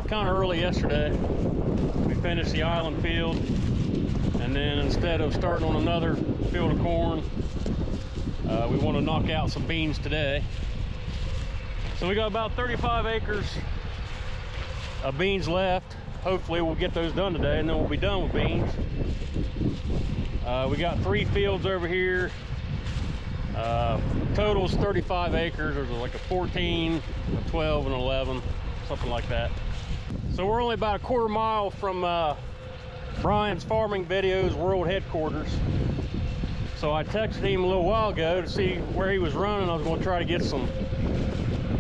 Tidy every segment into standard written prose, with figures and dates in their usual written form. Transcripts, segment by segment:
kind of early yesterday. We finished the island field, and then instead of starting on another field of corn, we want to knock out some beans today. So we got about 35 acres of beans left. Hopefully we'll get those done today, and then we'll be done with beans. We got 3 fields over here. Total is 35 acres. There's like a 14, a 12, and 11, something like that. So we're only about a quarter mile from Brian's Farming Videos World Headquarters. So I texted him a little while ago to see where he was running. I was going to try to get some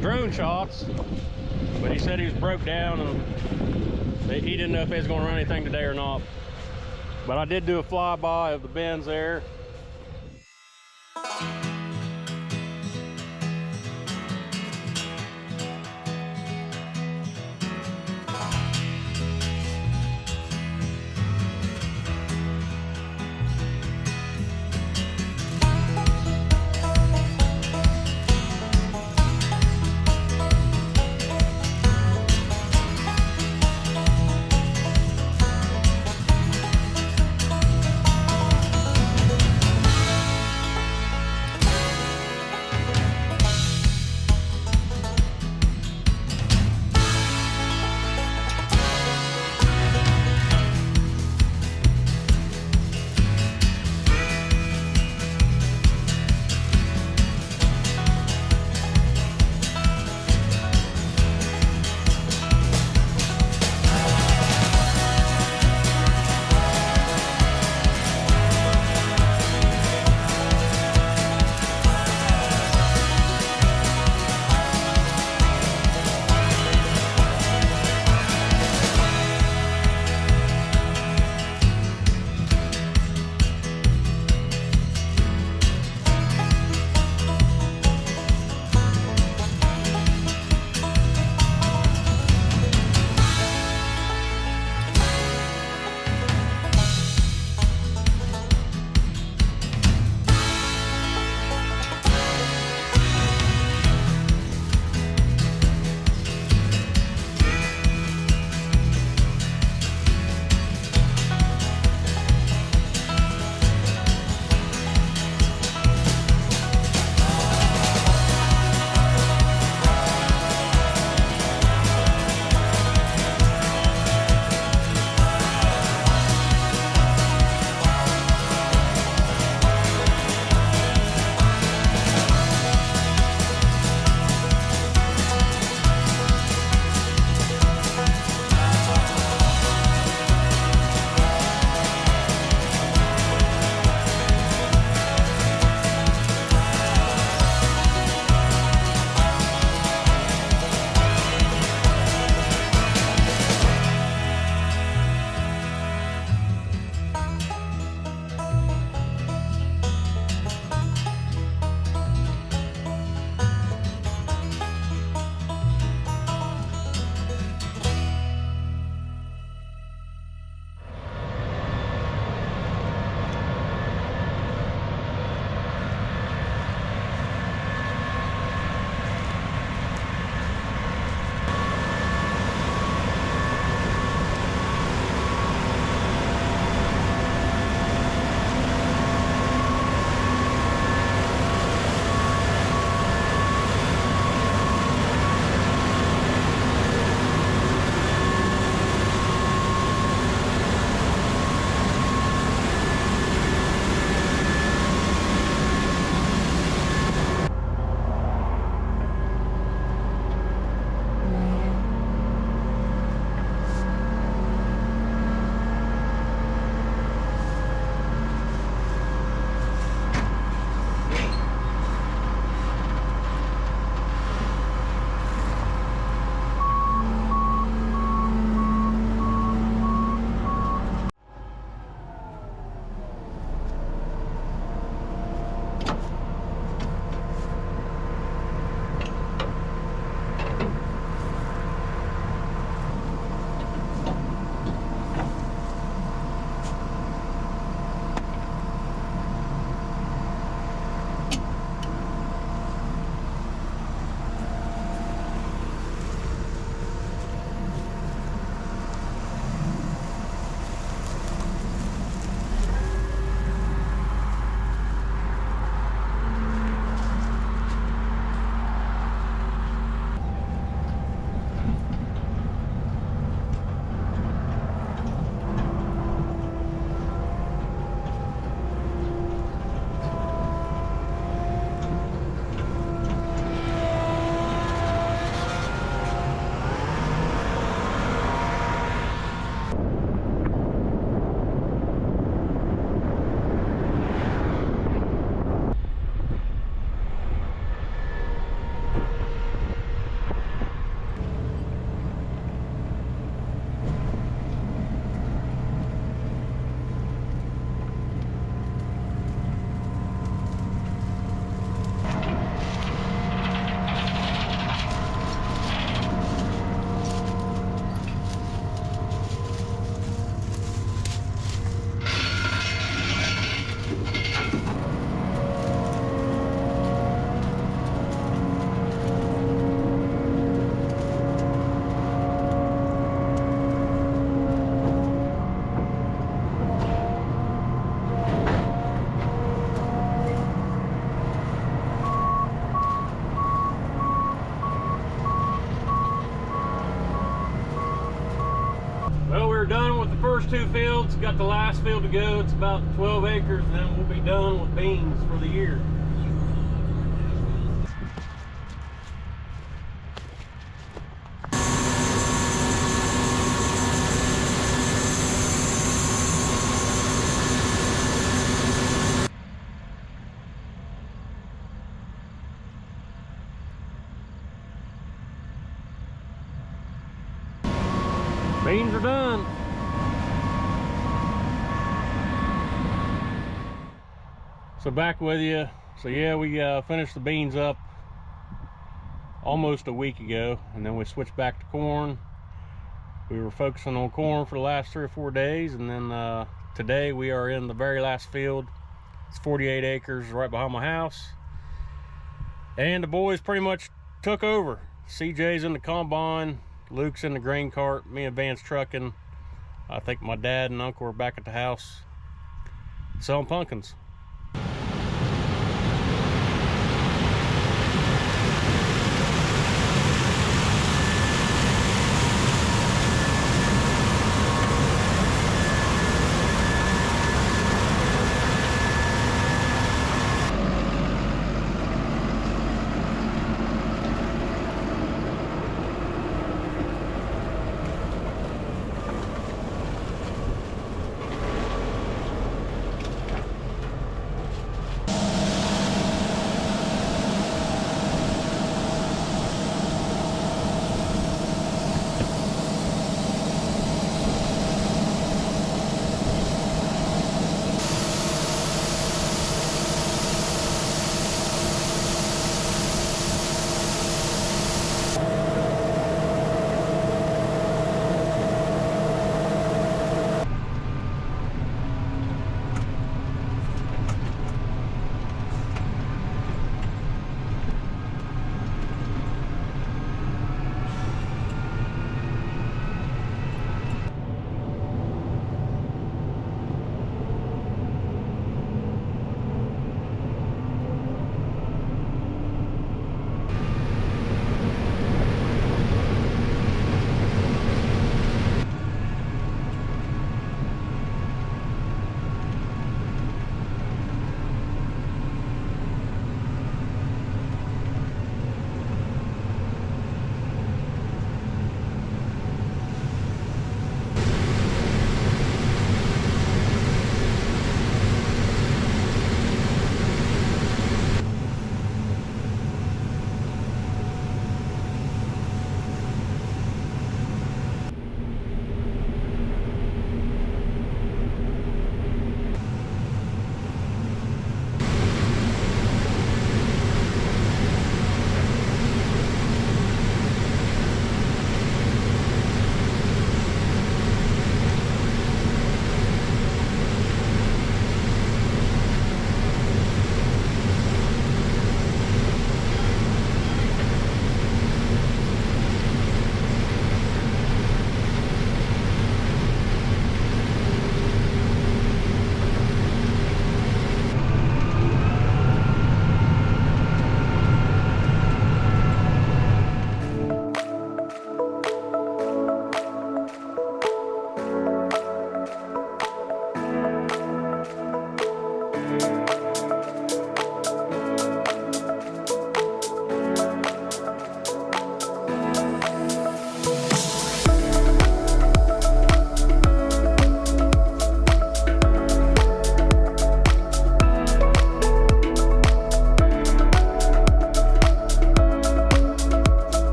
drone shots, but he said he was broke down and he didn't know if he was going to run anything today or not. But I did do a flyby of the bins there. we're done with the first 2 fields. Got the last field to go. It's about 12 acres, and then we'll be done with beans for the year. Beans are done. So back with you. So yeah, we finished the beans up almost a week ago, and then we switched back to corn. We were focusing on corn for the last 3 or 4 days, and then today we are in the very last field. It's 48 acres right behind my house, and the boys pretty much took over. CJ's in the combine, Luke's in the grain cart, me and Van's trucking. I think my dad and uncle are back at the house selling pumpkins.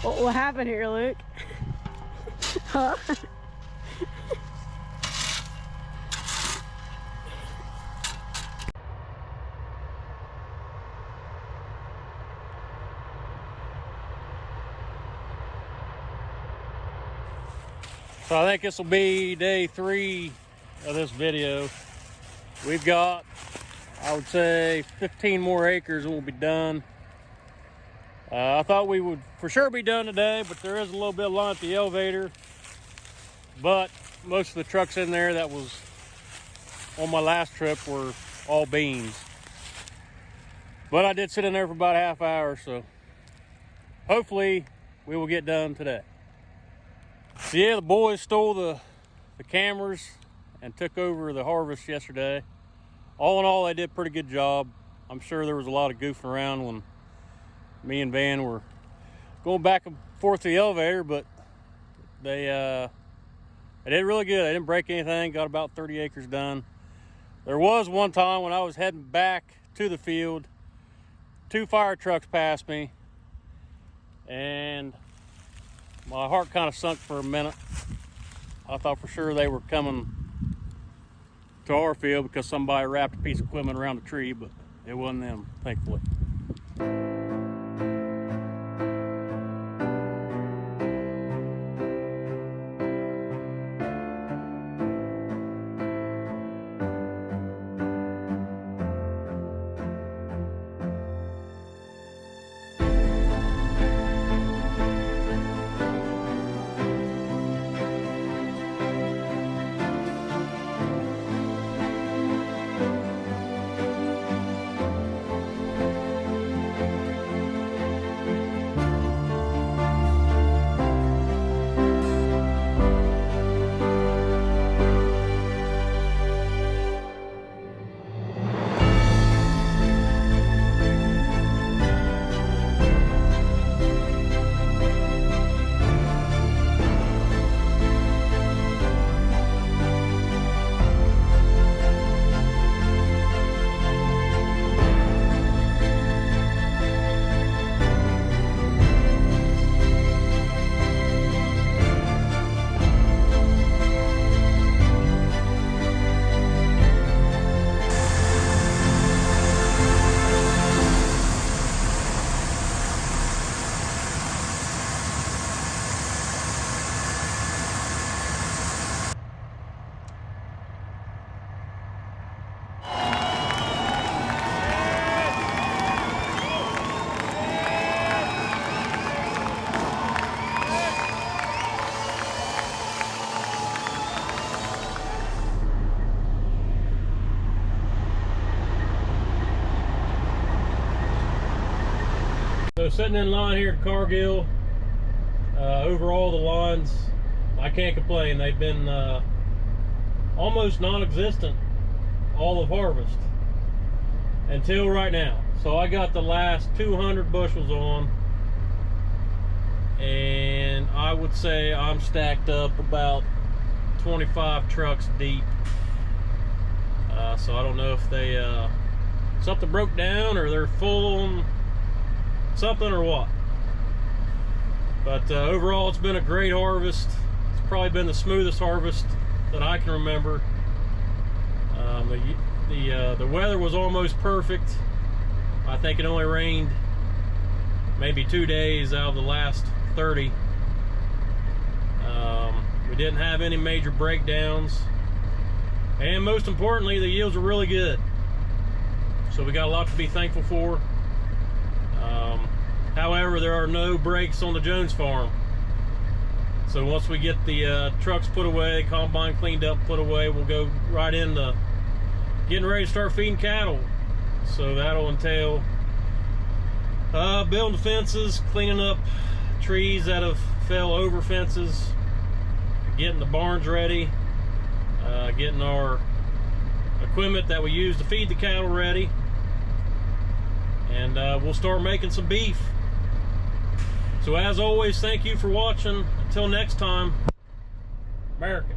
What happened here, Luke? Huh? So I think this will be day 3 of this video. We've got, I would say, 15 more acres and we'll be done. I thought we would for sure be done today, but there is a little bit of line at the elevator. But most of the trucks in there that was on my last trip were all beans. But I did sit in there for about a half hour, so hopefully we will get done today. So yeah, the boys stole the cameras and took over the harvest yesterday. All in all, they did a pretty good job. I'm sure there was a lot of goofing around when me and Van were going back and forth to the elevator, but they did really good. They didn't break anything, got about 30 acres done. There was one time when I was heading back to the field, 2 fire trucks passed me, and my heart kind of sunk for a minute. I thought for sure they were coming to our field because somebody wrapped a piece of equipment around the tree, but it wasn't them, thankfully. So sitting in line here at Cargill, overall the lines, I can't complain. They've been almost non-existent all of harvest until right now. So I got the last 200 bushels on, and I would say I'm stacked up about 25 trucks deep. So I don't know if they something broke down or they're full on something or what, but overall it's been a great harvest. It's probably been the smoothest harvest that I can remember. The weather was almost perfect. I think it only rained maybe 2 days out of the last 30. We didn't have any major breakdowns, and most importantly, the yields were really good. So we got a lot to be thankful for. However, there are no breaks on the Jones farm. So once we get the trucks put away, combine cleaned up, put away, we'll go right into getting ready to start feeding cattle. So that'll entail building fences, cleaning up trees that have fell over fences, getting the barns ready, getting our equipment that we use to feed the cattle ready, and we'll start making some beef. So as always, thank you for watching. Until next time, America.